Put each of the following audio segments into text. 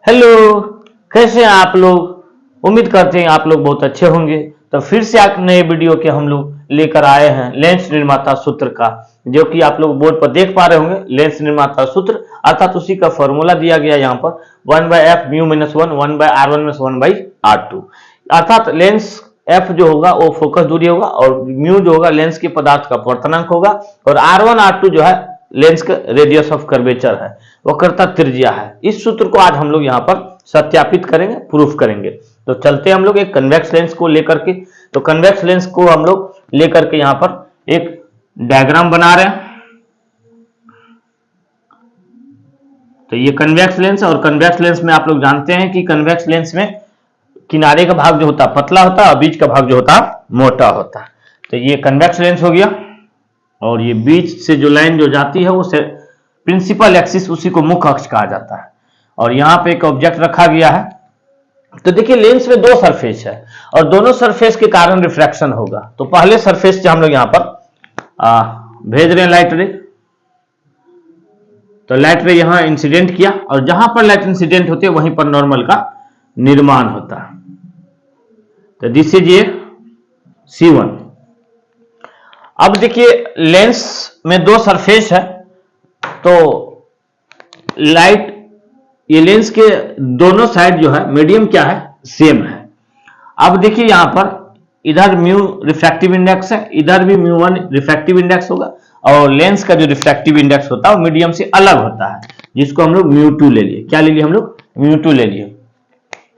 Hello, कैसे हैं आप लोग। उम्मीद करते हैं आप लोग बहुत अच्छे होंगे। तो फिर से एक नए वीडियो के हम लोग लेकर आए हैं लेंस निर्माता सूत्र का, जो कि आप लोग बोर्ड पर देख पा रहे होंगे। लेंस निर्माता सूत्र अर्थात उसी का फॉर्मूला दिया गया यहाँ पर 1/f mu minus 1 1/r1 minus 1/r2। अर्थात लेंस एफ जो होगा वो फोकस दूरी होगा और म्यू जो होगा लेंस के पदार्थ का अपवर्तनांक होगा और R1 R2 जो है लेंस का रेडियस ऑफ कर्वेचर है, वक्रता त्रिज्या है। इस सूत्र को आज हम लोग यहाँ पर सत्यापित करेंगे, प्रूफ करेंगे। तो चलते हम लोग एक कन्वेक्स लेंस को लेकर के। तो कन्वेक्स लेंस को हम लोग लेकर के यहाँ पर एक डायग्राम बना रहे हैं। तो ये कन्वेक्स लेंस और कन्वेक्स लेंस में आप लोग जानते हैं कि कन्वेक्स लेंस में किनारे का भाग जो होता है पतला होता है और बीच का भाग जो होता है मोटा होता है। तो ये कन्वेक्स लेंस हो गया और ये बीच से जो लाइन जो जाती है वो प्रिंसिपल एक्सिस, उसी को मुख्य अक्ष कहा जाता है। और यहाँ पे एक ऑब्जेक्ट रखा गया है। तो देखिए लेंस में दो सरफेस है और दोनों सरफेस के कारण रिफ्रैक्शन होगा। तो पहले सरफेस से हम लोग यहाँ पर भेज रहे हैं लाइट रे। तो लाइट रे यहाँ इंसिडेंट किया और जहां पर लाइट इंसिडेंट होती है वहीं पर नॉर्मल का निर्माण होता है। तो दिस इज ये C1। अब देखिए लेंस में दो सरफेस है तो लाइट ये लेंस के दोनों साइड जो है मीडियम क्या है, सेम है। अब देखिए यहां पर इधर म्यू रिफ्रैक्टिव इंडेक्स है, इधर भी म्यू1 रिफ्रैक्टिव इंडेक्स होगा और लेंस का जो रिफ्रैक्टिव इंडेक्स होता है वो मीडियम से अलग होता है, जिसको हम लोग म्यू2 ले लिए। क्या ले लिए हम लोग? म्यू2 ले लिए।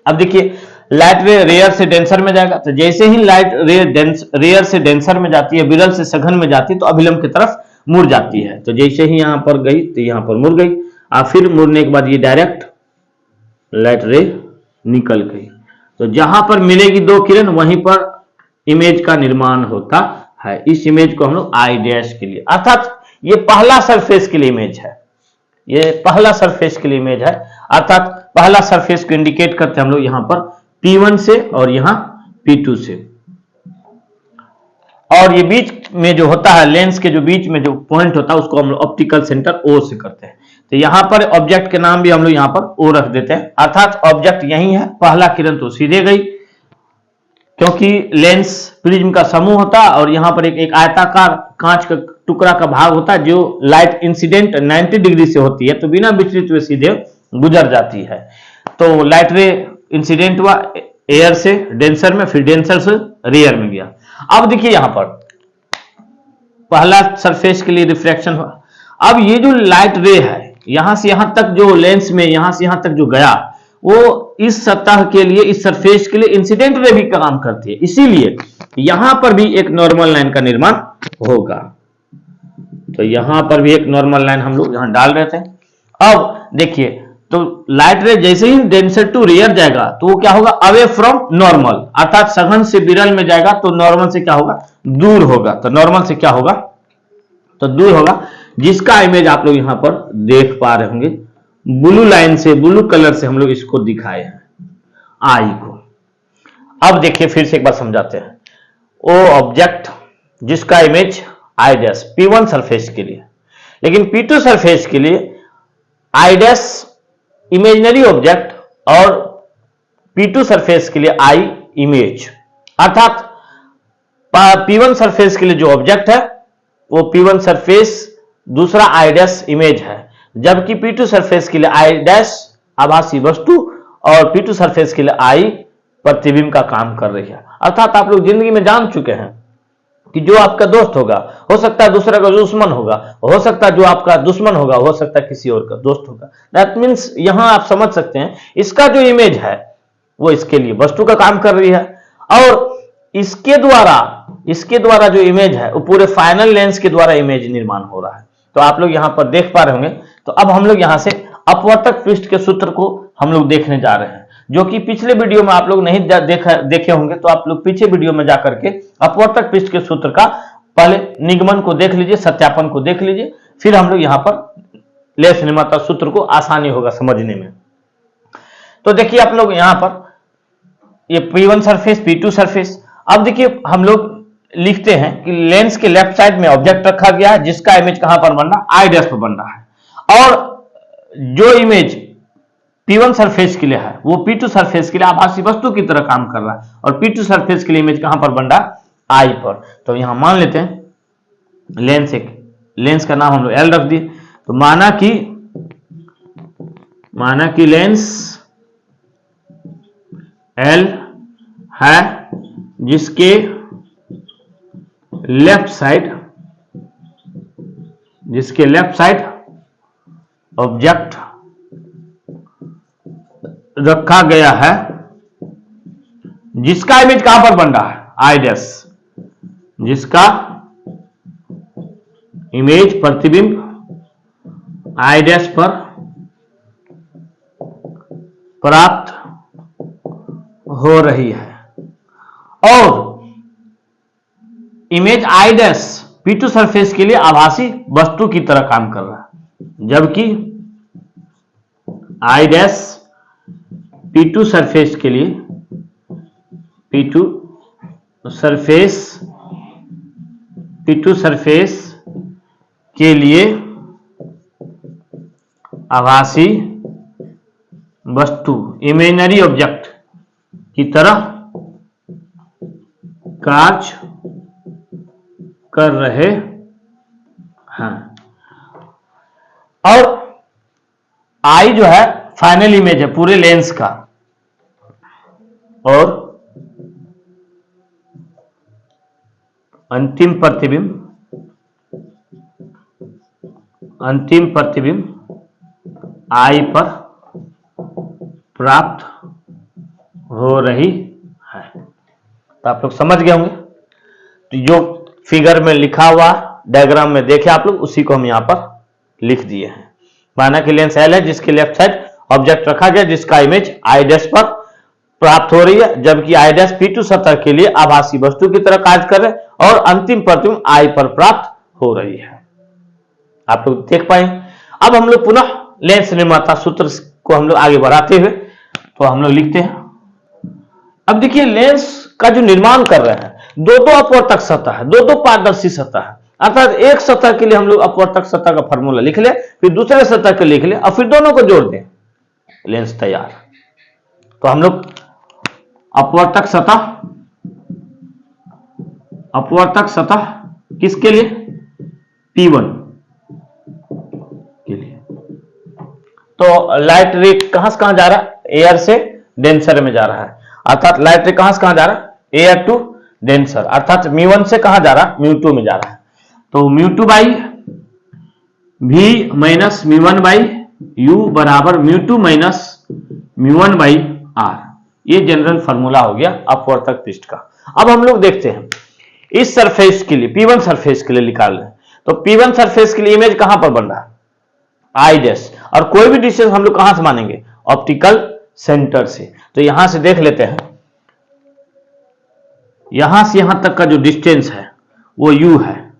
अब देखिए लाइट रे रेयर से डेंसर में जाएगा। तो जैसे ही लाइट रेयर से डेंसर में जाती है, विरल से सघन में जाती है, तो अभिलंब की तरफ मुड़ जाती है। तो जैसे ही यहां पर गई तो यहां पर मुड़ गई और फिर मुड़ने के बाद ये डायरेक्ट लाइट रे निकल गई। तो जहां पर मिलेगी दो किरण वहीं पर इमेज का निर्माण होता है। इस इमेज को हम लोग आई डैश के लिए, अर्थात ये पहला सरफेस के लिए इमेज है, ये पहला सरफेस के लिए इमेज है। अर्थात पहला सरफेस को इंडिकेट करते हैं हम लोग यहां पर P1 से और यहां P2 से। और ये बीच में जो होता है लेंस के जो बीच में जो पॉइंट होता है उसको हम लोग ऑप्टिकल सेंटर O से करते हैं। तो यहां पर ऑब्जेक्ट के नाम भी हम लोग यहां पर O रख देते हैं। अर्थात ऑब्जेक्ट यही है, पहला किरण तो सीधे गई क्योंकि लेंस प्रिज्म का समूह होता है और यहां पर एक आयताकार कांच का टुकड़ा का भाग होता है जो लाइट इंसिडेंट 90 डिग्री से होती है, तो बिना विचलित हुए सीधे गुजर जाती है। तो लाइट रे इंसिडेंट हुआ एयर से डेंसर में, फिर डेंसर से रेयर में गया। अब देखिए यहां पर पहला सरफेस के लिए रिफ्रैक्शन हुआ। अब ये जो लाइट रे है यहां से यहां तक जो लेंस में यहां से यहां तक जो गया वो इस सतह के लिए, इस सरफेस के लिए इंसिडेंट रे भी काम करती है, इसीलिए यहां पर भी एक नॉर्मल लाइन का निर्माण होगा। तो यहां पर भी एक नॉर्मल लाइन हम लोग यहां डाल रहे थे। अब देखिए तो लाइट रे जैसे ही डेंसर टू रेयर जाएगा तो वो क्या होगा, अवे फ्रॉम नॉर्मल, अर्थात सघन से विरल में जाएगा तो नॉर्मल से क्या होगा, दूर होगा। तो नॉर्मल से क्या होगा, तो दूर होगा, जिसका इमेज आप लोग यहां पर देख पा रहे होंगे। ब्लू लाइन से, ब्लू कलर से हम लोग इसको दिखाए हैं, आई को। अब देखिए फिर से एक बार समझाते हैं। वो ऑब्जेक्ट जिसका image I dash P1 surface के लिए, लेकिन P2 सरफेस के लिए आई डैश इमेजिनरी ऑब्जेक्ट और P2 सरफेस के लिए आई इमेज। अर्थात P1 सरफेस के लिए जो ऑब्जेक्ट है वो P1 सरफेस, दूसरा आई डैश इमेज है, जबकि P2 सरफेस के लिए आई डैश आभासी वस्तु और P2 सरफेस के लिए आई प्रतिबिंब का काम कर रही है। अर्थात आप लोग जिंदगी में जान चुके हैं कि जो आपका दोस्त होगा हो सकता है दूसरा का दुश्मन होगा, हो सकता है जो आपका दुश्मन होगा हो सकता है किसी और का दोस्त होगा। दैट मीन्स यहां आप समझ सकते हैं इसका जो इमेज है वो इसके लिए वस्तु का काम कर रही है और इसके द्वारा जो इमेज है वो पूरे फाइनल लेंस के द्वारा इमेज निर्माण हो रहा है। तो आप लोग यहां पर देख पा रहे होंगे। तो अब हम लोग यहां से अपवर्तक पृष्ठ के सूत्र को हम लोग देखने जा रहे हैं, जो कि पिछले वीडियो में आप लोग नहीं देखे होंगे। तो आप लोग पीछे वीडियो में जाकर के अपवर्तक पृष्ठ के सूत्र का पहले निगमन को देख लीजिए, सत्यापन को देख लीजिए, फिर हम लोग यहां पर लेंस निर्माता सूत्र को आसानी होगा समझने में। तो देखिए आप लोग यहां पर ये P1 सरफेस, P2 सरफेस। अब देखिए हम लोग लिखते हैं कि लेंस के लेफ्ट साइड में ऑब्जेक्ट रखा गया है जिसका इमेज कहां पर बन रहा है, आई डैश पर बन रहा है। और जो इमेज P1 सरफेस के लिए है वो P2 सरफेस के लिए आभासी वस्तु की तरह काम कर रहा है, और P2 सरफेस के लिए इमेज कहां पर बन रहा है, I पर। तो यहां मान लेते हैं लेंस का नाम हम लोग L रख दिए। तो माना कि लेंस L है जिसके लेफ्ट साइड ऑब्जेक्ट रखा गया है, जिसका इमेज कहां पर बन रहा है, I डैश, जिसका इमेज प्रतिबिंब I डैश पर प्राप्त हो रही है, और image I dash P2 surface के लिए आभासी वस्तु की तरह काम कर रहा है, जबकि I डैश P2 सरफेस के लिए आभासी वस्तु इमेजिनरी ऑब्जेक्ट की तरह कार्य कर रहे हैं। और I जो है फाइनल इमेज है पूरे लेंस का, और अंतिम प्रतिबिंब I पर प्राप्त हो रही है। तो आप लोग समझ गए होंगे। तो जो फिगर में लिखा हुआ डायग्राम में देखे आप लोग, उसी को हम यहां पर लिख दिए हैं। माना कि लेंस L है जिसके लेफ्ट साइड ऑब्जेक्ट रखा गया, जिसका इमेज I डैश पर प्राप्त हो रही है, जबकि I डैश P2 सतह के लिए आभासी वस्तु की तरह कार्य कर रहे हैं, और अंतिम प्रतिबिंब I पर प्राप्त हो रही है। आप लोग देख पाए। अब हम लोग पुनः लेंस निर्माता सूत्र को हम लोग आगे बढ़ाते हुए तो हम लोग लिखते हैं। अब देखिए लेंस का जो निर्माण कर रहे हैं, दो अपवर्तक सतह है, दो पारदर्शी सतह है, अर्थात एक सतह के लिए हम लोग अपवर्तक सतह का फॉर्मूला लिख ले, फिर दूसरे सतह के लिख ले, और फिर दोनों को जोड़ दें, लेंस तैयार। तो हम लोग अपवर्तक सतह किसके लिए, P1 के लिए। तो लाइट रे कहां से कहां जा रहा है, एयर से डेंसर में जा रहा है, अर्थात लाइट रे कहां से कहां जा रहा है, एयर टू डेंसर, अर्थात μ1 से कहां जा रहा है, μ2 में जा रहा है। तो μ2 by v minus μ1 by u बराबर μ2 माइनस μ1 बाई r। ये जनरल फॉर्मूला हो गया अपवर्तक पृष्ठ का। अब हम लोग देखते हैं इस सरफेस के लिए, P1 सरफेस के लिए निकाल रहे हैं। तो P1 सरफेस के लिए इमेज कहां पर बन रहा है, I डैश, और कोई भी डिस्टेंस हम लोग कहां से मानेंगे, ऑप्टिकल सेंटर से। तो यहां से देख लेते हैं, यहां से यहां तक का जो डिस्टेंस है वो u है,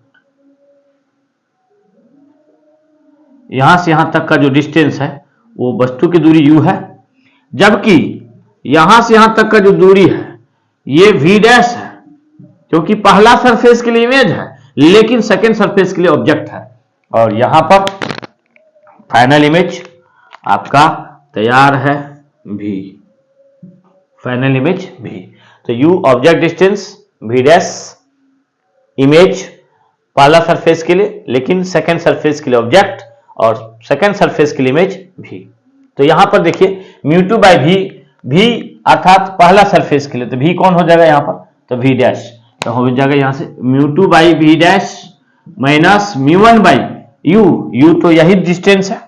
यहां से यहां तक का जो डिस्टेंस है वो वस्तु की दूरी u है, जबकि यहां से यहां तक का जो दूरी है ये v डैश है, क्योंकि पहला सरफेस के लिए इमेज है लेकिन सेकेंड सरफेस के लिए ऑब्जेक्ट है, और यहां पर फाइनल इमेज आपका तैयार है v, फाइनल इमेज v। तो u object distance, v dash image पहला सरफेस के लिए लेकिन सेकेंड सरफेस के लिए ऑब्जेक्ट, और सेकेंड सरफेस के लिए इमेज v। तो यहां पर देखिए μ2 बाई v अर्थात पहला सरफेस के लिए, तो v कौन हो जाएगा यहां पर, तो v डैश, तो हो जाएगा यहां से μ2 by v dash minus μ1 by u तो यही डिस्टेंस है,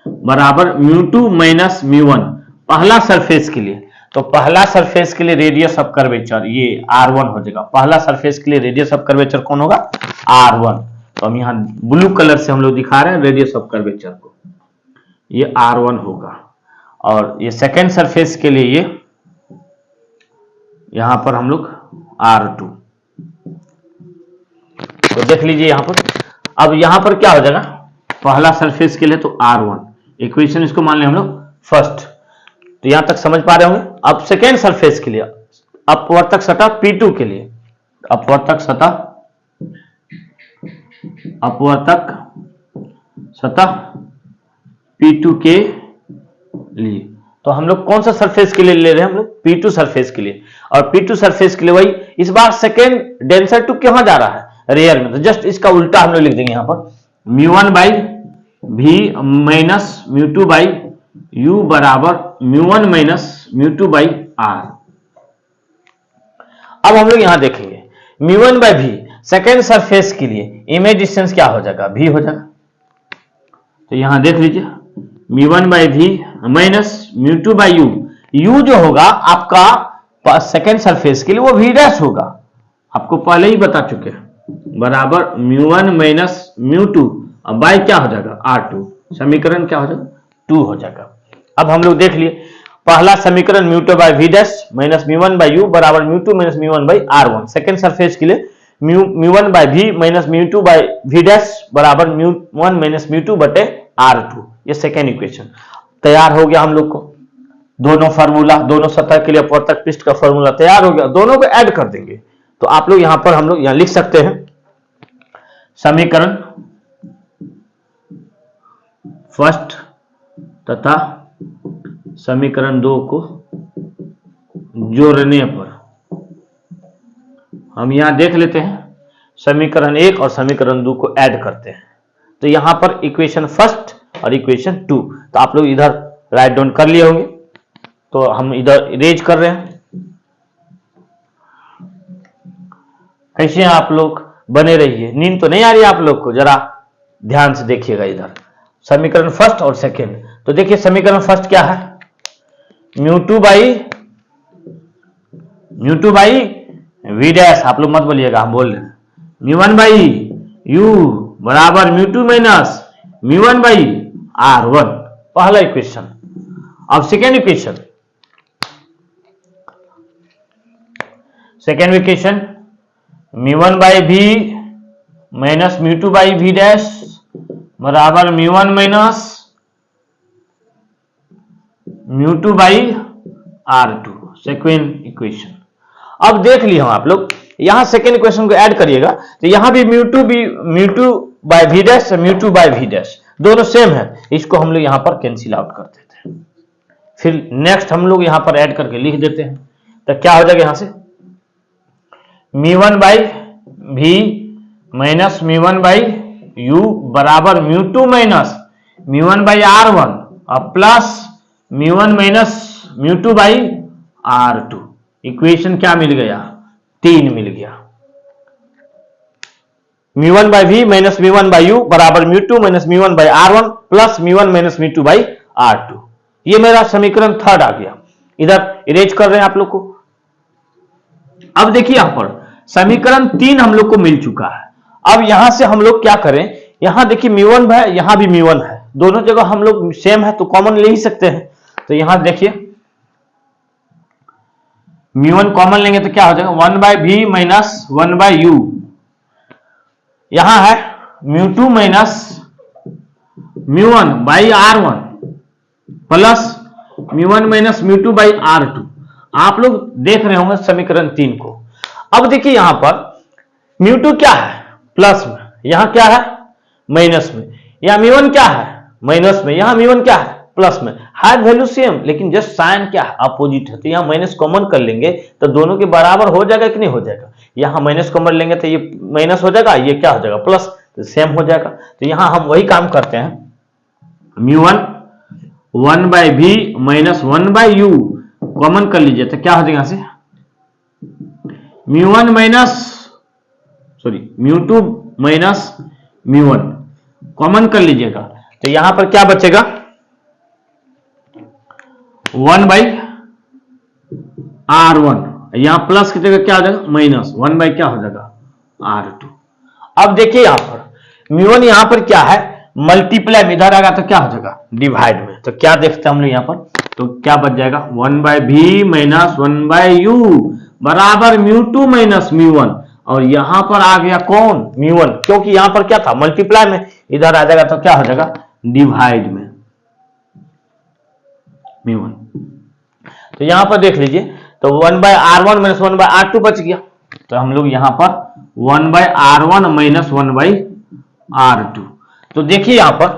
बराबर μ2 माइनस μ1 पहला सरफेस के लिए। तो पहला सरफेस के लिए रेडियस ऑफ कर्वेचर ये r1 हो जाएगा, पहला सरफेस के लिए रेडियस ऑफ कर्वेचर कौन होगा, r1। तो हम यहां ब्लू कलर से हम लोग दिखा रहे हैं रेडियस ऑफ कर्वेचर को, ये r1 होगा, और ये सेकेंड सरफेस के लिए ये यहां पर हम लोग r2। तो देख लीजिए यहां पर, अब यहां पर क्या हो जाएगा, पहला सरफेस के लिए तो r1, इक्वेशन इसको मान लें हम लोग फर्स्ट। तो यहां तक समझ पा रहे होंगे। अब सेकेंड सरफेस के लिए अपवर्तक सतह P2 के लिए, अपवर्तक सतह P2 के लिए। तो हम लोग कौन सा सरफेस के लिए ले रहे हैं, हम लोग P2 सरफेस के लिए, और P2 सरफेस के लिए वही, इस बार सेकेंड डेंसर टू कहां जा रहा है, रेयर में, तो जस्ट इसका उल्टा हम लोग लिख देंगे यहां पर μ1 बाई भी माइनस μ2 बाई u बराबर μ1 माइनस μ2 बाई r। अब हम लोग यहां देखेंगे μ1 बाई भी सेकेंड सरफेस के लिए इमेज डिस्टेंस क्या हो जाएगा, v हो जाएगा। तो यहां देख लीजिए μ1 बाई भी माइनस μ2 बाई u जो होगा आपका सेकेंड सरफेस के लिए वो v डैश होगा, आपको पहले ही बता चुके हैं, बराबर μ1 माइनस μ2 और बाई क्या हो जाएगा r2, समीकरण क्या हो जाएगा 2 हो जाएगा। अब हम लोग देख लिए पहला समीकरण μ2 by v dash minus μ1 by u बराबर μ2 minus μ1 by r1, second surface के लिए μ1 by v minus μ2 by v dash बराबर μ1 माइनस μ2 बटे r2, ये सेकेंड इक्वेशन तैयार हो गया। हम लोग को दोनों फार्मूला, दोनों सतह के लिए अपवर्तक पृष्ठ का फार्मूला तैयार हो गया, दोनों को ऐड कर देंगे। तो आप लोग यहां पर हम लोग यहां लिख सकते हैं समीकरण फर्स्ट तथा समीकरण 2 को जोड़ने पर हम यहां देख लेते हैं समीकरण 1 और समीकरण 2 को ऐड करते हैं। तो यहां पर इक्वेशन फर्स्ट और इक्वेशन 2, तो आप लोग इधर राइट डाउन कर लिए होंगे, तो हम इधर इरेज कर रहे हैं। कैसे हैं आप लोग, बने रहिए, नींद तो नहीं आ रही आप लोग को, जरा ध्यान से देखिएगा इधर समीकरण फर्स्ट और सेकेंड। तो देखिए समीकरण फर्स्ट क्या है, μ2 बाई v डैश, आप लोग मत बोलिएगा, हम बोल रहे हैं μ1 बाई u बराबर μ2 माइनस μ1 बाई r1, पहला इक्वेशन। अब second equation, second equation μ1 by v minus μ2 by v dash बराबर μ1 minus μ2 by r2, second equation. अब देख लिए हम आप लोग, यहां सेकेंड इक्वेशन को ऐड करिएगा तो यहां भी μ2 by v dash μ2 by v dash दोनों सेम है, इसको हम लोग यहां पर कैंसिल आउट कर देते हैं। फिर नेक्स्ट हम लोग यहां पर ऐड करके लिख देते हैं, तो क्या हो जाएगा यहां से μ1 by v minus μ1 by u बराबर μ2 माइनस μ1 बाई r1 और plus μ1 minus μ2 by r2। Equation क्या मिल गया, 3 मिल गया। μ1 by v minus μ1 by u बराबर μ2 minus μ1 by r1 plus μ1 minus μ2 by r2, ये मेरा समीकरण थर्ड आ गया। इधर इरेज कर रहे हैं आप लोग को। अब देखिए यहां पर समीकरण 3 हम लोग को मिल चुका है। अब यहां से हम लोग क्या करें, यहां देखिए μ1 है, यहां भी μ1 है, दोनों जगह हम लोग सेम है तो कॉमन ले ही सकते हैं। तो यहां देखिए μ1 कॉमन लेंगे तो क्या हो जाएगा 1 by v minus 1 by u, यहां है μ2 minus μ1 by r1 plus μ1 minus μ2 by r2। आप लोग देख रहे होंगे समीकरण 3 को। अब देखिए यहां पर μ2 क्या है प्लस में, यहां क्या है माइनस में, यहां μ1 क्या है माइनस में, यहां μ1 क्या है प्लस में, है वैल्यू सेम लेकिन जस्ट साइन क्या है अपोजिट है। तो यहां माइनस कॉमन कर लेंगे तो दोनों के बराबर हो जाएगा कि नहीं हो जाएगा, यहां माइनस कॉमन लेंगे तो ये माइनस हो जाएगा, ये क्या हो जाएगा प्लस, तो सेम हो जाएगा। तो यहां हम वही काम करते हैं, μ1 1 by v minus 1 by u common कर लीजिए तो क्या हो जाएगा यहां से μ1 माइनस μ2 माइनस μ1 कॉमन कर लीजिएगा तो यहां पर क्या बचेगा 1 बाई r1, यहां प्लस की जगह क्या हो जाएगा माइनस 1 बाई क्या हो जाएगा r2। अब देखिए यहां पर μ1 यहां पर क्या है मल्टीप्लाई में, इधर आएगा तो क्या हो जाएगा डिवाइड में, तो क्या देखते हैं हम लोग यहां पर, तो क्या बच जाएगा 1 by v minus 1 by u बराबर μ2 माइनस μ1, और यहां पर आ गया कौन μ1, क्योंकि यहां पर क्या था मल्टीप्लाई में, इधर आ जाएगा तो क्या हो जाएगा डिवाइड में μ1। तो यहां पर देख लीजिए तो 1 by r1 minus 1 by r2 बच गया, तो हम लोग यहां पर 1 by r1 minus 1 by r2। तो देखिए यहां पर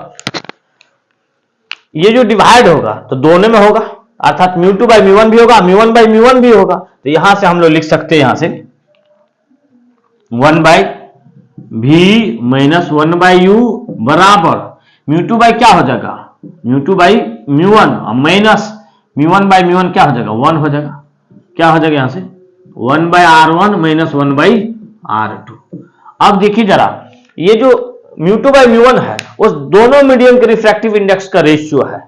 ये जो डिवाइड होगा तो दोनों में होगा, अर्थात μ2 बाई μ1 भी होगा, μ1 बाई μ1 भी होगा। तो यहां से हम लोग लिख सकते हैं, यहां से 1 by v minus 1 by u बराबर μ2 बाई क्या हो जाएगा, μ2 बाई μ1 और माइनस μ1 बाई μ1 क्या हो जाएगा, 1 हो जाएगा। क्या हो जाएगा यहां से 1 by r1 minus 1 by r2। अब देखिए जरा, ये जो μ2 बाई μ1 है उस दोनों मीडियम के रिफ्रैक्टिव इंडेक्स का रेशियो है,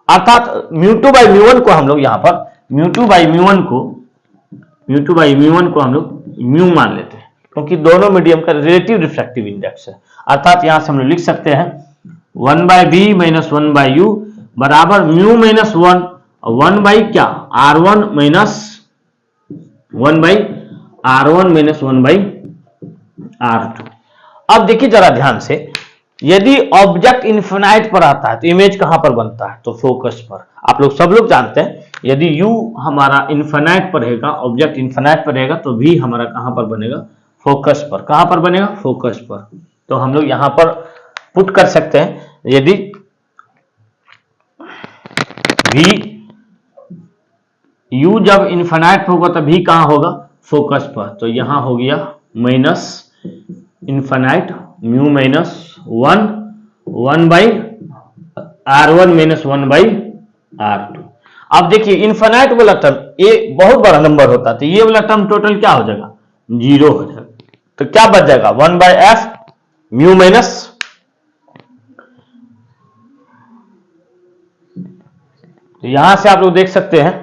अर्थात μ2 बाई μ1 को हम लोग यहां पर μ2 बाई μ1 को हम लोग म्यू मान लेते हैं, क्योंकि दोनों मीडियम का रिलेटिव रिफ्रैक्टिव इंडेक्स है। अर्थात यहां से हम लोग लिख सकते हैं 1 by B minus 1 by U बराबर म्यू माइनस 1 और 1 बाई क्या r1 minus 1 by r1 minus 1 by r2। अब देखिए जरा ध्यान से, यदि ऑब्जेक्ट इन्फिनाइट पर आता है तो इमेज कहां पर बनता है, तो फोकस पर। आप लोग सब लोग जानते हैं, यदि u हमारा इन्फिनाइट पर रहेगा, ऑब्जेक्ट इन्फिनाइट पर रहेगा, तो v हमारा कहां पर बनेगा, फोकस पर। कहां पर बनेगा, फोकस पर। तो हम लोग यहां पर पुट कर सकते हैं, यदि v u जब इन्फिनाइट होगा तो v कहां होगा, फोकस पर। तो यहां हो गया minus infinite mu minus 1 by r1 minus 1 by r2। अब देखिए इन्फिनाइट वाला टर्म ये बहुत बड़ा नंबर होता है, तो ये वाला टर्म टोटल क्या हो जाएगा, 0 हो जाएगा। तो क्या बच जाएगा 1 बाई एफ म्यू माइनस, तो यहां से आप लोग देख सकते हैं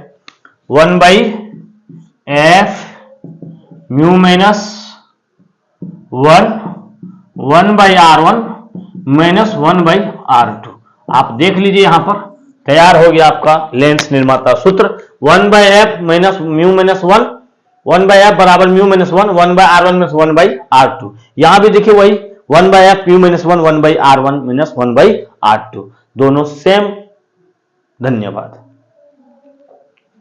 1 by F mu minus 1 by r1 minus 1 by r2। आप देख लीजिए यहां पर तैयार हो गया आपका लेंस निर्माता सूत्र 1 by F minus mu minus 1 by F बराबर mu minus 1 by r1 minus 1 by r2। यहां भी देखिए वही 1 by F mu minus 1 by r1 minus 1 by r2, दोनों सेम। धन्यवाद।